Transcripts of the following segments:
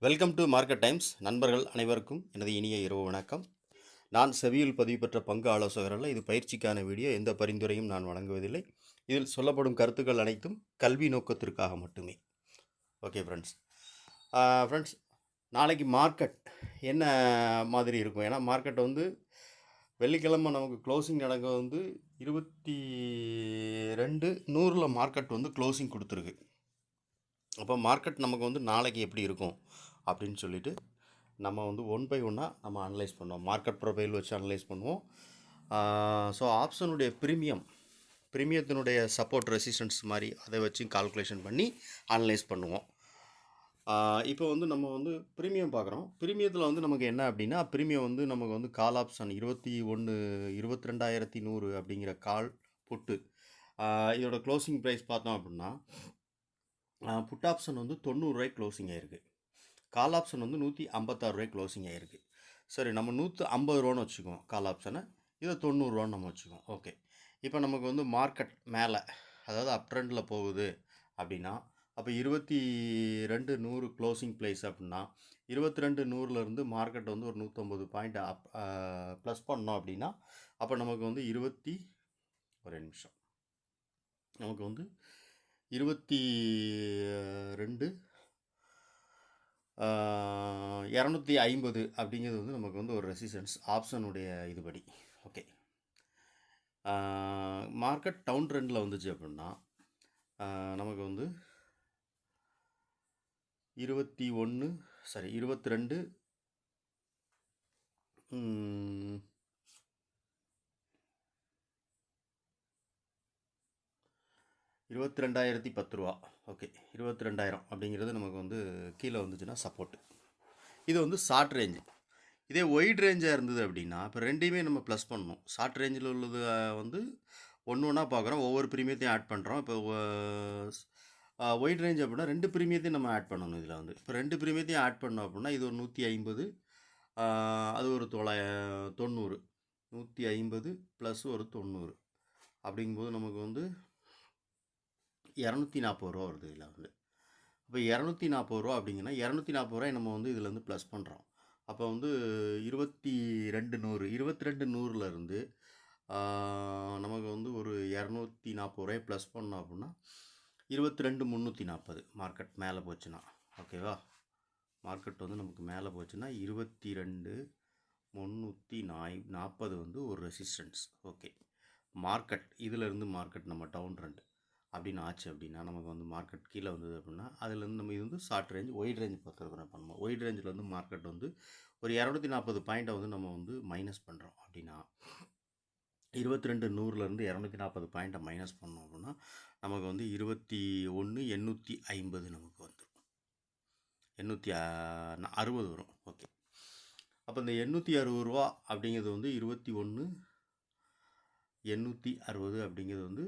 Welcome to market times. நண்பர்கள் அனைவருக்கும் எனது இனிய இரவு வணக்கம். நான் செவியில் பதிவு பெற்ற பங்கு ஆலோசகர் அல்ல. இது பயிற்சிக்கான வீடியோ. எந்த பரிந்துரையும் நான் வழங்குவதில்லை. இதில் சொல்லப்படும் கருத்துக்கள் அனைத்தும் கல்வி நோக்கத்திற்காக மட்டுமே. ஓகே ஃப்ரெண்ட்ஸ், நாளைக்கு மார்க்கெட் என்ன மாதிரி இருக்கும்? ஏன்னா மார்க்கெட் வெள்ளிக்கிழமை நமக்கு க்ளோசிங் நடக்க 22:100 மார்க்கெட் க்ளோசிங் கொடுத்துருக்கு. அப்போ மார்க்கெட் நமக்கு நாளைக்கு எப்படி இருக்கும் அப்படின்னு சொல்லிட்டு நம்ம ஒன் பை ஒன்னாக நம்ம அனலைஸ் பண்ணுவோம். மார்க்கெட் ப்ரொஃபைல் வச்சு அனலைஸ் பண்ணுவோம். ஸோ ஆப்ஷனுடைய ப்ரீமியத்தினுடைய சப்போர்ட் ரெசிஸ்டன்ஸ் மாதிரி அதை வச்சு கால்குலேஷன் பண்ணி அனலைஸ் பண்ணுவோம். இப்போ நம்ம ப்ரீமியம் பார்க்குறோம். ப்ரீமியத்தில் நமக்கு என்ன அப்படின்னா, ப்ரீமியம் நமக்கு கால் ஆப்ஷன் 22,100 அப்படிங்கிற கால் புட்டு. இதோட க்ளோசிங் ப்ரைஸ் பார்த்தோம் அப்படின்னா, புட் ஆப்ஷன் 90 ரூபாய்க்கு க்ளோசிங் ஆகிருக்கு. கால் ஆப்ஷன் 156 ரூபாய்க்கு க்ளோசிங் ஆகிருக்கு. சரி, நம்ம 150 ரூபான்னு வச்சுக்குவோம் கால் ஆப்ஷனை. இதை 90 ரூபான்னு நம்ம வச்சுக்குவோம். ஓகே, இப்போ நமக்கு மார்க்கெட் மேலே, அதாவது அப் ட்ரெண்டில் போகுது அப்படின்னா, அப்போ 22,100 க்ளோசிங் ப்ரைஸ் அப்படின்னா 22,100லேருந்து மார்க்கெட் ஒரு 150 பாயிண்ட் ப்ளஸ் பண்ணோம் அப்படின்னா, அப்போ நமக்கு ஒரு நிமிஷம், நமக்கு 250 அப்படிங்கிறது நமக்கு ஒரு ரெசிஸ்டன்ஸ் ஆப்ஷனுடைய இதுபடி. ஓகே, மார்க்கெட் டவுன் ட்ரெண்டில் வந்துச்சு அப்படின்னா நமக்கு 22 22,010 ரூபா. ஓகே, 22,000 அப்படிங்கிறது நமக்கு கீழே வந்துச்சுன்னா சப்போர்ட். இது ஷார்ட் ரேஞ்சு. இதே ஒயிட் ரேஞ்சாக இருந்தது அப்படின்னா, இப்போ ரெண்டையுமே நம்ம ப்ளஸ் பண்ணணும். ஷார்ட் ரேஞ்சில் உள்ளது ஒன்று ஒன்றா பார்க்குறோம், ஒவ்வொரு ப்ரீமியத்தையும் ஆட் பண்ணுறோம். இப்போ ஒயிட் ரேஞ்ச் அப்படின்னா 2 ப்ரீமியத்தையும் நம்ம ஆட் பண்ணணும். இதில் இப்போ 2 ப்ரீமியத்தையும் ஆட் பண்ணோம் அப்படின்னா இது ஒரு 150, அது ஒரு 90, 150 ப்ளஸ் ஒரு 90 அப்படிங்கும்போது நமக்கு 240 ரூபா வருது. இதில் இப்போ 240 ரூபா அப்படிங்கன்னா 240 ரூபாய் நம்ம இதில் ப்ளஸ் பண்ணுறோம். அப்போ 22,100 நமக்கு ஒரு 240 ரூபாய் ப்ளஸ் பண்ணோம் அப்படின்னா 22,340 மார்க்கெட் மேலே போச்சுன்னா. ஓகேவா, மார்க்கெட் நமக்கு மேலே போச்சுன்னா 22,340 ஒரு ரெசிஸ்டன்ஸ். ஓகே, மார்க்கெட் இதிலேருந்து மார்க்கெட் நம்ம டவுன் ட்ரெண்ட் அப்படின்னு ஆச்சு அப்படின்னா நமக்கு மார்க்கெட் கீழே வந்தது அப்படின்னா அதுலேருந்து நம்ம இது ஷார்ட் ரேஞ்ச் ஒயிட் ரேஞ்ச் பார்த்துருக்குறோம். பண்ணுவோம் ஒயிட் ரேஞ்சில் மார்க்கெட் ஒரு 240 பாயிண்ட்டை நம்ம மைனஸ் பண்ணுறோம் அப்படின்னா 22,100லேருந்து 240 பாயிண்ட்டை மைனஸ் பண்ணோம் அப்படின்னா நமக்கு 21,850 நமக்கு வந்துடும். 860 வரும். ஓகே, அப்போ இந்த 860 ரூபா அப்படிங்கிறது 21,860 அப்படிங்கிறது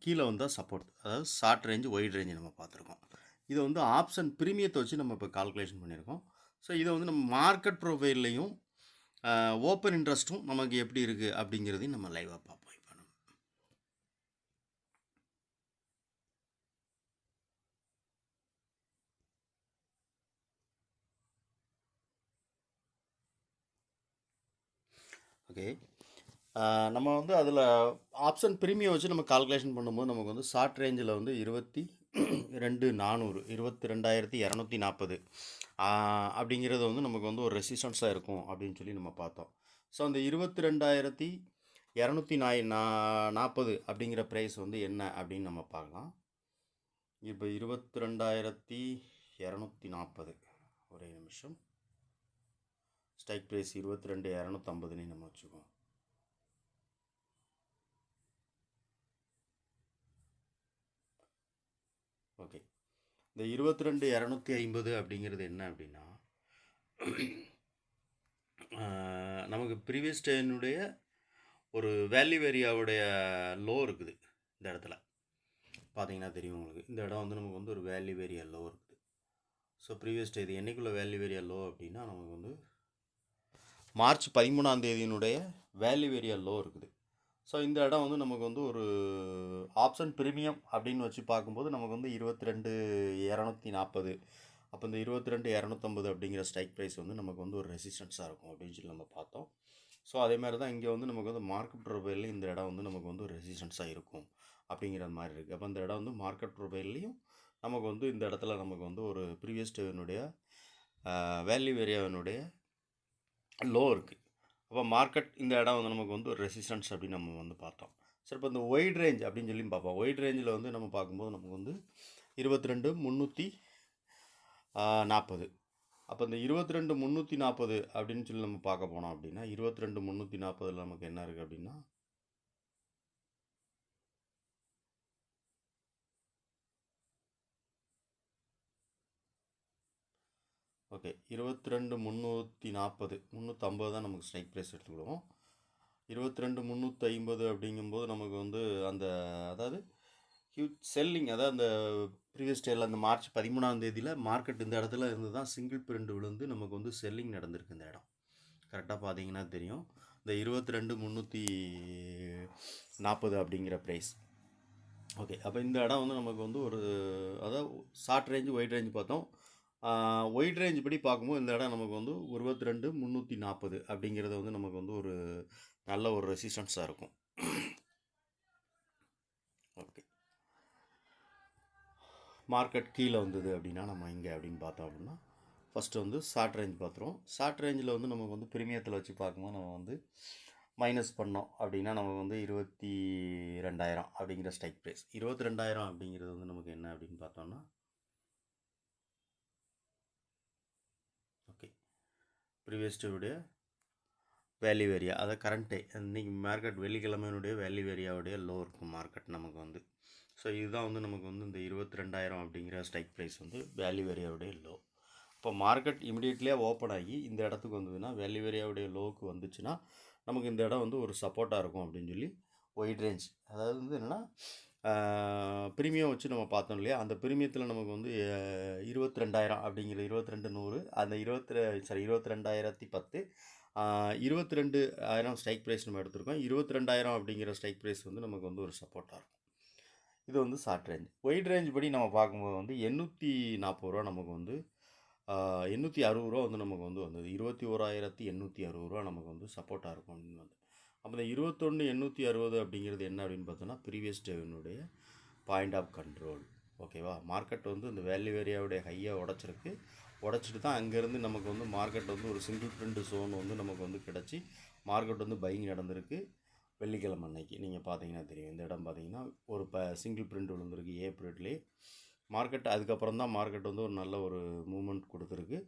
கீழே வந்தால் சப்போர்ட், அதாவது ஷார்ட் ரேஞ்சு ஒயிட் ரேஞ்சு நம்ம பார்த்துருக்கோம். இதை ஆப்ஷன் ப்ரீமியத்தை வச்சு நம்ம இப்போ கால்குலேஷன் பண்ணியிருக்கோம். ஸோ இதை நம்ம மார்க்கெட் ப்ரொஃபைல்லையும் ஓப்பன் இன்ட்ரெஸ்ட்டும் நமக்கு எப்படி இருக்குது அப்படிங்கிறதையும் நம்ம லைவாக பார்ப்போம். இப்போ நம்ம ஓகே, நம்ம அதில் ஆப்ஷன் ப்ரீமியம் வச்சு நம்ம கால்குலேஷன் பண்ணும்போது நமக்கு ஷார்ட் ரேஞ்சில் 22,400 22,240 அப்படிங்கிறது நமக்கு ஒரு ரெசிஸ்டன்ஸாக இருக்கும் அப்படின்னு சொல்லி நம்ம பார்த்தோம். ஸோ அந்த 22,240 அப்படிங்கிற ப்ரைஸ் என்ன அப்படின்னு நம்ம பார்க்கலாம். இப்போ 22,240 ஒரே நிமிஷம், ஸ்ட்ரைக் ப்ரைஸ் 22,250 நம்ம வச்சுக்கோம். ஓகே, இந்த 22,250 அப்படிங்கிறது என்ன அப்படின்னா நமக்கு ப்ரீவியஸ் டேனுடைய ஒரு வேல்யூ ஏரியாவுடைய லோ இருக்குது. இந்த இடத்துல பார்த்தீங்கன்னா தெரியும் உங்களுக்கு. இந்த இடம் நமக்கு ஒரு வேல்யூ ஏரியா லோ இருக்குது. ஸோ ப்ரீவியஸ் டே இது என்றைக்குள்ள வேல்யூ ஏரியா லோ அப்படின்னா நமக்கு மார்ச் 13ஆம் தேதியினுடைய வேல்யூ ஏரியா லோ இருக்குது. ஸோ இந்த இடம் வந்து நமக்கு வந்து ஒரு ஆப்ஷன் ப்ரீமியம் அப்படின்னு வச்சு பார்க்கும்போது நமக்கு வந்து 22,240. அப்போ இந்த 22,250 அப்படிங்கிற ஸ்ட்ரைக் ப்ரைஸ் வந்து நமக்கு வந்து ஒரு ரெசிஸ்டன்ஸாக இருக்கும் அப்படின்னு சொல்லி நம்ம பார்த்தோம். ஸோ அதே மாதிரி தான் இங்கே வந்து நமக்கு வந்து மார்க்கெட் ப்ரொஃபைலில் இந்த இடம் வந்து நமக்கு வந்து ஒரு ரெசிஸ்டன்ஸாக இருக்கும் அப்படிங்கிற மாதிரி இருக்குது. அப்போ இந்த இடம் வந்து மார்க்கெட் ப்ரொஃபைல்லையும் நமக்கு வந்து இந்த இடத்துல நமக்கு வந்து ஒரு ப்ரீவியஸ் டேவினுடைய வேல்யூ ஏரியாவினுடைய லோ இருக்குது. அப்போ மார்க்கெட் இந்த இடம் வந்து நமக்கு வந்து ஒரு ரெசிஸ்டன்ஸ் அப்படின்னு நம்ம வந்து பார்த்தோம். சரி, இப்போ இந்த ஒயிட் ரேஞ்ச் அப்படின்னு சொல்லி பார்ப்போம். ஒயிட் ரேஞ்சில் வந்து நம்ம பார்க்கும்போது நமக்கு வந்து 22,340. அப்போ இந்த 22,340 அப்படின்னு சொல்லி நம்ம பார்க்க போனோம் அப்படின்னா 22,340 நமக்கு என்ன இருக்குது அப்படின்னா ஓகே 22,340 350 தான் நமக்கு ஸ்ட்ரைக் ப்ரைஸ் எடுத்துக்கிடுவோம். 22,350 அப்படிங்கும்போது நமக்கு வந்து அந்த அதாவது ஹியூஜ் செல்லிங், அதாவது அந்த ப்ரீவியஸ் டேயில் அந்த மார்ச் 13 மார்க்கெட் இந்த இடத்துல இருந்து தான் சிங்கிள் பிரிண்ட் விழுந்து நமக்கு வந்து செல்லிங் நடந்திருக்கு. இந்த இடம் கரெக்டாக பார்த்தீங்கன்னா தெரியும். இந்த 22,340 அப்படிங்கிற ப்ரைஸ். ஓகே, அப்போ இந்த இடம் வந்து நமக்கு வந்து ஒரு அதாவது ஷார்ட் ரேஞ்சு ஒயிட் ரேஞ்சு பார்த்தோம். ஒயிட் ரேஞ்ச் படி பார்க்கும்போது இந்த இடம் நமக்கு வந்து 22,340 அப்படிங்கிறது வந்து நமக்கு வந்து ஒரு நல்ல ஒரு ரெசிஸ்டன்ஸாக இருக்கும். ஓகே, மார்க்கெட் கீழே வந்தது அப்படின்னா நம்ம இங்கே அப்படின்னு பார்த்தோம் அப்படின்னா ஃபஸ்ட்டு வந்து ஷார்ட் ரேஞ்ச் பார்த்துருவோம். ஷார்ட் ரேஞ்சில் வந்து நமக்கு வந்து ப்ரீமியத்தில் வச்சு பார்க்கும்போது நம்ம வந்து மைனஸ் பண்ணோம் அப்படின்னா நமக்கு வந்து 22,000 அப்படிங்கிற ஸ்ட்ரைக் ப்ரைஸ். 22,000 அப்படிங்கிறது வந்து நமக்கு என்ன அப்படின்னு பார்த்தோம்னா ஓகே ப்ரீவியஸ் டேவுடைய வேல்யூ ஏரியா, அதாவது கரண்ட்டே இன்றைக்கி மார்க்கெட் வெள்ளிக்கிழமையினுடைய வேல்யூ ஏரியாவுடைய லோ இருக்கும் மார்க்கெட் நமக்கு வந்து. ஸோ இதுதான் வந்து நமக்கு வந்து இந்த 22,000 அப்படிங்கிற ஸ்ட்ரைக் ப்ரைஸ் வந்து வேல்யூ ஏரியாவுடைய லோ. இப்போ மார்க்கெட் இமிடியேட்லியாக ஓப்பன் ஆகி இந்த இடத்துக்கு வந்ததுன்னா வேல்யூ ஏரியாவுடைய லோவுக்கு வந்துச்சுன்னா நமக்கு இந்த இடம் வந்து ஒரு சப்போர்ட்டாக இருக்கும் அப்படின்னு சொல்லி ஒயிட் ரேஞ்ச், அதாவது வந்து என்னென்னா ப்ரீமியம் வச்சு நம்ம பார்த்தோம் இல்லையா, அந்த ப்ரீமியத்தில் நமக்கு வந்து 22,000 அப்படிங்கிற 22,100 அந்த 22,010 22,000 ஸ்ட்ரைக் ப்ரைஸ் நம்ம எடுத்திருக்கோம். 22,000 அப்படிங்கிற ஸ்ட்ரைக் ப்ரைஸ் வந்து நமக்கு வந்து ஒரு சப்போர்ட்டாக இருக்கும். இது வந்து ஷார்ட் ரேஞ்ச். ஒயிட் ரேஞ்ச் படி நம்ம பார்க்கும்போது வந்து 840 ரூபா நமக்கு வந்து 860 ரூபா வந்து நமக்கு வந்து வந்தது. 21,860 ரூபா நமக்கு வந்து சப்போர்ட்டாக இருக்கும் அப்படின்னு வந்து. அப்போ இந்த 21,860 அப்படிங்கிறது என்ன அப்படின்னு பார்த்தோன்னா ப்ரீவியஸ் டேவினுடைய பாயிண்ட் ஆஃப் கண்ட்ரோல். ஓகேவா, மார்க்கெட் வந்து இந்த வேல்யூ ஏரியாவுடைய ஹையை உடச்சிட்டு தான் அங்கேருந்து நமக்கு வந்து மார்க்கெட் வந்து ஒரு சிங்கிள் பிரிண்ட் ஜோன் வந்து நமக்கு வந்து கிடச்சி மார்க்கெட் வந்து பையிங் நடந்திருக்கு. வெள்ளிக்கிழமை அன்னைக்கு நீங்கள் பார்த்தீங்கன்னா தெரியும். இந்த இடம் பார்த்தீங்கன்னா ஒரு சிங்கிள் பிரிண்ட் விழுந்திருக்கு ஏப்ரல்லே. மார்க்கெட் அதுக்கப்புறம் தான் மார்க்கெட் வந்து ஒரு நல்ல ஒரு மூமெண்ட் கொடுத்துருக்கு.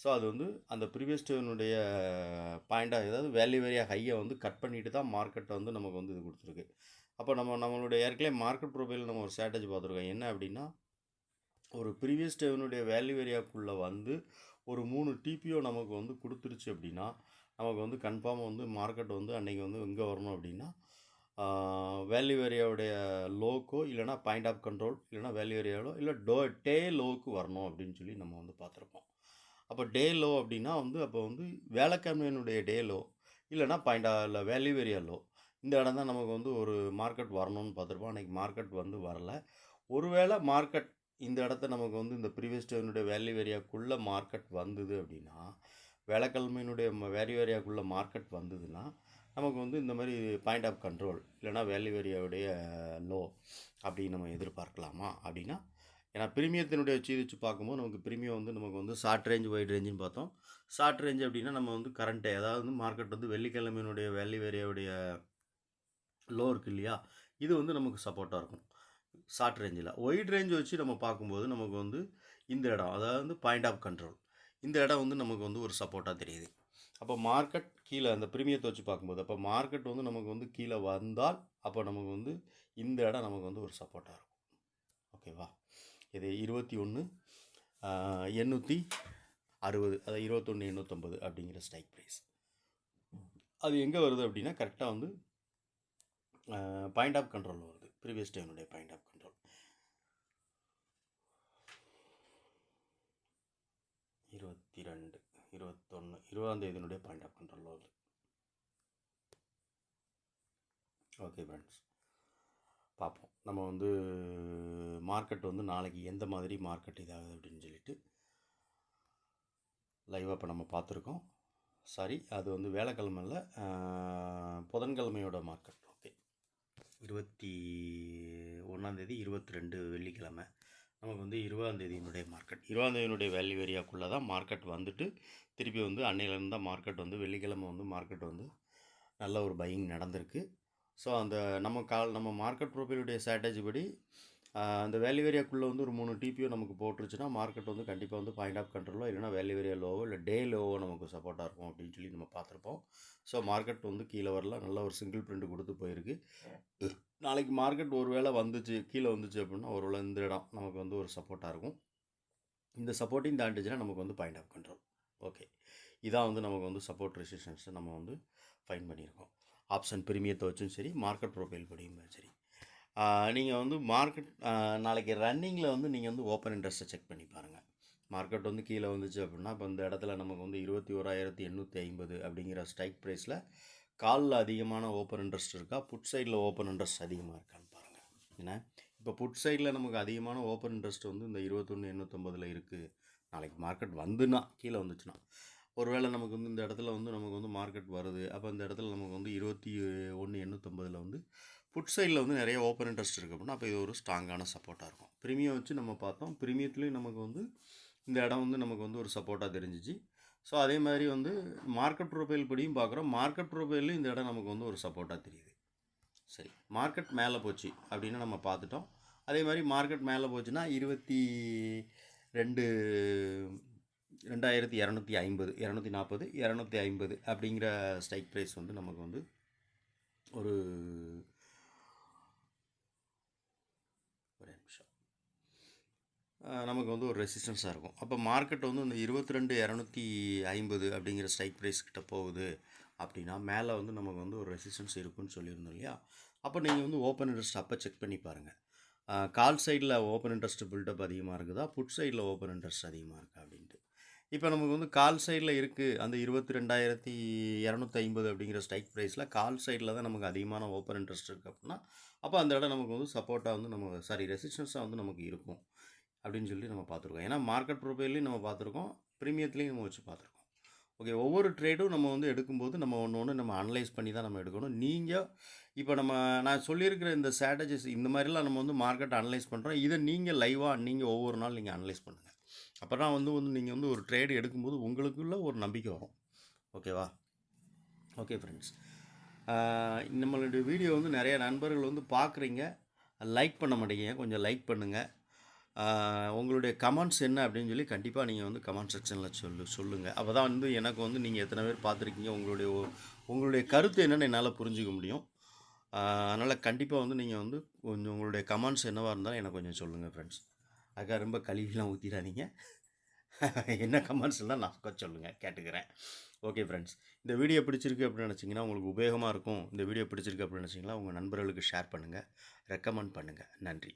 ஸோ அது வந்து அந்த ப்ரீவியஸ் டேனுடைய பாயிண்டாக, அதாவது வேல்யூ ஏரியா ஹையை வந்து கட் பண்ணிட்டு தான் மார்க்கெட் வந்து நமக்கு வந்து இது கொடுத்துருக்கு. அப்போ நம்மளுடைய ஏற்கனவே மார்க்கெட் ப்ரொஃபைல் நம்ம ஒரு ஸ்ட்ராட்டஜி பார்த்துருக்கோம். என்ன அப்படின்னா ஒரு ப்ரீவியஸ் டேனுடைய வேல்யூ ஏரியாக்குள்ளே வந்து ஒரு 3 டிபிஓ நமக்கு வந்து கொடுத்துருச்சு அப்படின்னா நமக்கு வந்து கன்ஃபார்மாக வந்து மார்க்கெட் வந்து அன்றைக்கி வந்து எங்கே வரணும் அப்படின்னா வேல்யூ ஏரியாவுடைய லோக்கோ இல்லைனா பாயிண்ட் ஆஃப் கண்ட்ரோல் இல்லைனா வேல்யூ ஏரியாவோ இல்லை டே லோவுக்கு வரணும் அப்படின்னு சொல்லி நம்ம வந்து பார்த்துருப்போம். அப்போ டே லோ அப்படின்னா வந்து அப்போ வந்து வேலைக்கிழமையினுடைய டே லோ இல்லைனா இல்லை வேல்யூ ஏரியா லோ, இந்த இடம் தான் நமக்கு வந்து ஒரு மார்க்கெட் வரணும்னு பார்த்துருப்போம். அன்றைக்கி மார்க்கெட் வந்து வரலை. ஒருவேளை மார்க்கெட் இந்த இடத்த நமக்கு வந்து இந்த ப்ரீவியஸ் டேனுடைய வேல்யூ ஏரியாக்குள்ளே மார்க்கெட் வந்தது அப்படின்னா, வேலைக்கிழமையினுடைய வேல்யூ ஏரியாக்குள்ளே மார்க்கெட் வந்ததுன்னா நமக்கு வந்து இந்த மாதிரி பாயிண்ட் ஆஃப் கண்ட்ரோல் இல்லைனா வேல்யூ ஏரியாவுடைய லோ அப்படின்னு நம்ம எதிர்பார்க்கலாமா அப்படின்னா, ஏன்னா ப்ரீமியத்தினுடைய வச்சு பார்க்கும்போது நமக்கு ப்ரீமியம் வந்து நமக்கு வந்து ஷார்ட் ரேஞ்ச் ஒயிட் ரேஞ்சுன்னு பார்த்தோம். ஷார்ட் ரேஞ்ச் அப்படின்னா நம்ம வந்து கரண்ட்டே, அதாவது வந்து மார்க்கெட் வந்து வெள்ளிக்கிழமையினுடைய வேல்யூ ஏரியாவுடைய லோ இருக்குது இல்லையா, இது வந்து நமக்கு சப்போர்ட்டாக இருக்கும் ஷார்ட் ரேஞ்சில். ஒயிட் ரேஞ்ச் வச்சு நம்ம பார்க்கும்போது நமக்கு வந்து இந்த இடம், அதாவது வந்து பாயிண்ட் ஆஃப் கண்ட்ரோல், இந்த இடம் வந்து நமக்கு வந்து ஒரு சப்போர்ட்டாக தெரியுது. அப்போ மார்க்கெட் கீழே அந்த ப்ரீமியத்தை வச்சு பார்க்கும்போது அப்போ மார்க்கெட் வந்து நமக்கு வந்து கீழே வந்தால் அப்போ நமக்கு வந்து இந்த இடம் நமக்கு வந்து ஒரு சப்போர்ட்டாக இருக்கும். ஓகேவா, இது 21,860, அதாவது 21,850 அப்படிங்கிற ஸ்ட்ரைக் ப்ரைஸ். அது எங்கே வருது அப்படின்னா கரெக்டாக வந்து பாயிண்ட் ஆஃப் கண்ட்ரோல் வருது, ப்ரீவியஸ் டேனுடைய பாயிண்ட் ஆஃப் கண்ட்ரோல். 22, 21, 20ஆம் தேதியினுடைய பாயிண்ட் ஆஃப் கண்ட்ரோல் வருது. ஓகே ஃப்ரெண்ட்ஸ், பார்ப்போம். நம்ம வந்து மார்க்கெட் வந்து நாளைக்கு எந்த மாதிரி மார்க்கெட் இதாகுது அப்படின்னு சொல்லிட்டு லைவாக இப்போ நம்ம பார்த்துருக்கோம். சாரி, அது வந்து வேலைக்கிழமையில் புதன்கிழமையோட மார்க்கெட். ஓகே, 21 22 வெள்ளிக்கிழமை. நமக்கு வந்து 20 மார்க்கெட், 20 வேல்யூ ஏரியாக்குள்ளே தான் மார்க்கெட் வந்துட்டு திருப்பி வந்து அன்னையிலேருந்து தான் மார்க்கெட் வந்து வெள்ளிக்கிழமை வந்து மார்க்கெட் வந்து நல்ல ஒரு பையிங் நடந்திருக்கு. ஸோ அந்த நம்ம மார்க்கெட் ப்ரொஃபைலுடைய ஸ்ட்ராட்டஜி படி அந்த வேல்யூ ஏரியாக்குள்ளே வந்து ஒரு 3 டிபிஓ நமக்கு போட்டுருச்சுன்னா மார்க்கெட் வந்து கண்டிப்பாக வந்து பாயிண்ட் ஆஃப் கண்ட்ரோலோ இல்லைனா வேல்யூ ஏரியா லோவோ இல்லை டே லோவோ நமக்கு சப்போர்ட்டாக இருக்கும் அப்படின்னு சொல்லி நம்ம பார்த்துருப்போம். ஸோ மார்க்கெட் வந்து கீழே வரல, நல்ல ஒரு சிங்கிள் பிரிண்ட் கொடுத்து போயிருக்கு. நாளைக்கு மார்க்கெட் ஒரு வேளை வந்துச்சு கீழே வந்துச்சு அப்படின்னா ஒரு வேளை இந்த இடம் நமக்கு வந்து ஒரு சப்போர்ட்டாக இருக்கும். இந்த சப்போர்ட்டையும் தாண்டிச்சுன்னா நமக்கு வந்து பாயிண்ட் ஆஃப் கண்ட்ரோல். ஓகே, இதான் வந்து நமக்கு வந்து சப்போர்ட் ரெசிஸ்டன்ஸை நம்ம வந்து ஃபைன் பண்ணியிருக்கோம். ஆப்ஷன் பிரீமியத்தை வச்சும் சரி, மார்க்கெட் ப்ரொஃபைல் படியும் சரி. நீங்கள் வந்து மார்க்கெட் நாளைக்கு ரன்னிங்கில் வந்து நீங்கள் வந்து ஓப்பன் இன்ட்ரெஸ்ட்டை செக் பண்ணி பாருங்கள். மார்க்கெட் வந்து கீழே வந்துச்சு அப்படின்னா இப்போ இந்த இடத்துல நமக்கு வந்து 21,850 அப்படிங்கிற ஸ்ட்ரைக் ப்ரைஸில் காலில் அதிகமான ஓப்பன் இன்ட்ரெஸ்ட் இருக்கா, புட் சைடில் ஓப்பன் இன்ட்ரெஸ்ட் அதிகமாக இருக்கான்னு பாருங்கள். ஏன்னா இப்போ புட் சைடில் நமக்கு அதிகமான ஓப்பன் இன்ட்ரெஸ்ட் வந்து இந்த 21,850 இருக்குது. நாளைக்கு மார்க்கெட் வந்துன்னா கீழே வந்துச்சுன்னா ஒருவேளை நமக்கு வந்து இந்த இடத்துல வந்து நமக்கு வந்து மார்க்கெட் வருது, அப்போ இந்த இடத்துல நமக்கு வந்து 21,850 வந்து புட் சைடில் வந்து நிறைய ஓப்பன் இன்ட்ரெஸ்ட் இருக்குது அப்படின்னா அப்போ இது ஒரு ஸ்ட்ராங்கான சப்போர்ட்டாக இருக்கும். ப்ரீமியம் வச்சு நம்ம பார்த்தோம், ப்ரீமியத்துலேயும் நமக்கு வந்து இந்த இடம் வந்து நமக்கு வந்து ஒரு சப்போர்ட்டாக தெரிஞ்சிச்சு. ஸோ அதே மாதிரி வந்து மார்க்கெட் ப்ரொஃபைல் படியும் பார்க்குறோம், மார்க்கெட் ப்ரொஃபைல்லையும் இந்த இடம் நமக்கு வந்து ஒரு சப்போர்ட்டாக தெரியுது. சரி, மார்க்கெட் மேலே போச்சு அப்படின்னு நம்ம பார்த்துட்டோம். அதே மாதிரி மார்க்கெட் மேலே போச்சுன்னா 22,250 240 250 அப்படிங்கிற ஸ்ட்ரைக் ப்ரைஸ் வந்து நமக்கு வந்து ஒரு நிமிஷம் நமக்கு வந்து ஒரு ரெசிஸ்டன்ஸாக இருக்கும். அப்போ மார்க்கெட் வந்து இந்த 22,250 அப்படிங்கிற ஸ்ட்ரைக் ப்ரைஸ் கிட்ட போகுது அப்படின்னா மேலே வந்து நமக்கு வந்து ஒரு ரெசிஸ்டன்ஸ் இருக்குன்னு சொல்லியிருந்தோம் இல்லையா. அப்போ நீங்கள் வந்து ஓப்பன் இன்ட்ரெஸ்ட் அப்போ செக் பண்ணி பாருங்கள். கால் சைடில் ஓப்பன் இன்ட்ரெஸ்ட் பில்டப் அதிகமாக இருக்குதா, புட் சைடில் ஓப்பன் இன்ட்ரெஸ்ட் அதிகமாக இருக்கா அப்படின்ட்டு. இப்போ நமக்கு வந்து கால் சைடில் இருக்குது, அந்த 22,250 அப்படிங்கிற ஸ்ட்ரைக் ப்ரைஸில் கால் சைடில் தான் நமக்கு அதிகமான ஓப்பன் இன்ட்ரெஸ்ட் இருக்குது அப்படின்னா அப்போ அந்த இடம் நமக்கு வந்து சப்போர்ட்டாக வந்து நம்ம ரெசிஸ்டன்ஸாக வந்து நமக்கு இருக்கும் அப்படின்னு சொல்லி நம்ம பார்த்துருக்கோம். ஏன்னா மார்க்கெட் ப்ரொஃபைல்லையும் நம்ம பார்த்துருக்கோம், ப்ரீமியத்துலேயும் நம்ம வச்சு பார்த்துருக்கோம். ஓகே, ஒவ்வொரு ட்ரேடும் நம்ம வந்து எடுக்கும்போது நம்ம ஒன்று நம்ம அனலைஸ் பண்ணி தான் நம்ம எடுக்கணும். நீங்கள் இப்போ நான் சொல்லியிருக்கிற இந்த ஸ்ட்ராட்டஜிஸ் இந்த மாதிரிலாம் நம்ம வந்து மார்க்கெட் அனலைஸ் பண்ணுறோம். இதை நீங்கள் லைவாக நீங்கள் ஒவ்வொரு நாள் நீங்கள் அனலைஸ் பண்ணுங்கள். அப்போ தான் வந்து நீங்கள் வந்து ஒரு ட்ரேடு எடுக்கும்போது உங்களுக்குள்ள ஒரு நம்பிக்கை வரும். ஓகேவா? ஓகே ஃப்ரெண்ட்ஸ், நம்மளுடைய வீடியோ வந்து நிறைய நண்பர்கள் வந்து பார்க்குறீங்க, லைக் பண்ண மாட்டேங்க. கொஞ்சம் லைக் பண்ணுங்கள். உங்களுடைய கமெண்ட்ஸ் என்ன அப்படின்னு சொல்லி கண்டிப்பாக நீங்கள் வந்து கமெண்ட் செக்ஷனில் சொல்லுங்கள். அப்போ தான் வந்து எனக்கு வந்து நீங்கள் எத்தனை பேர் பார்த்துருக்கீங்க, உங்களுடைய கருத்து என்னென்னு என்னால் புரிஞ்சிக்க முடியும். அதனால் கண்டிப்பாக வந்து நீங்கள் வந்து கொஞ்சம் உங்களுடைய கமெண்ட்ஸ் என்னவாக இருந்தாலும் எனக்கு கொஞ்சம் சொல்லுங்கள் ஃப்ரெண்ட்ஸ். அதுக்காக ரொம்ப கழுவிலாம் ஊற்றிடாதீங்க. என்ன கமெண்ட்ஸ் எல்லாம் நான் சொல்லுங்கள், கேட்டுக்கிறேன். ஓகே ஃப்ரெண்ட்ஸ், இந்த வீடியோ பிடிச்சிருக்கு அப்படின்னு நினச்சிங்கன்னா, உங்களுக்கு உபயோகமாக இருக்கும், இந்த வீடியோ பிடிச்சிருக்கு அப்படின்னு நினச்சிங்கன்னா உங்கள் நண்பர்களுக்கு ஷேர் பண்ணுங்கள், ரெக்கமெண்ட் பண்ணுங்கள். நன்றி.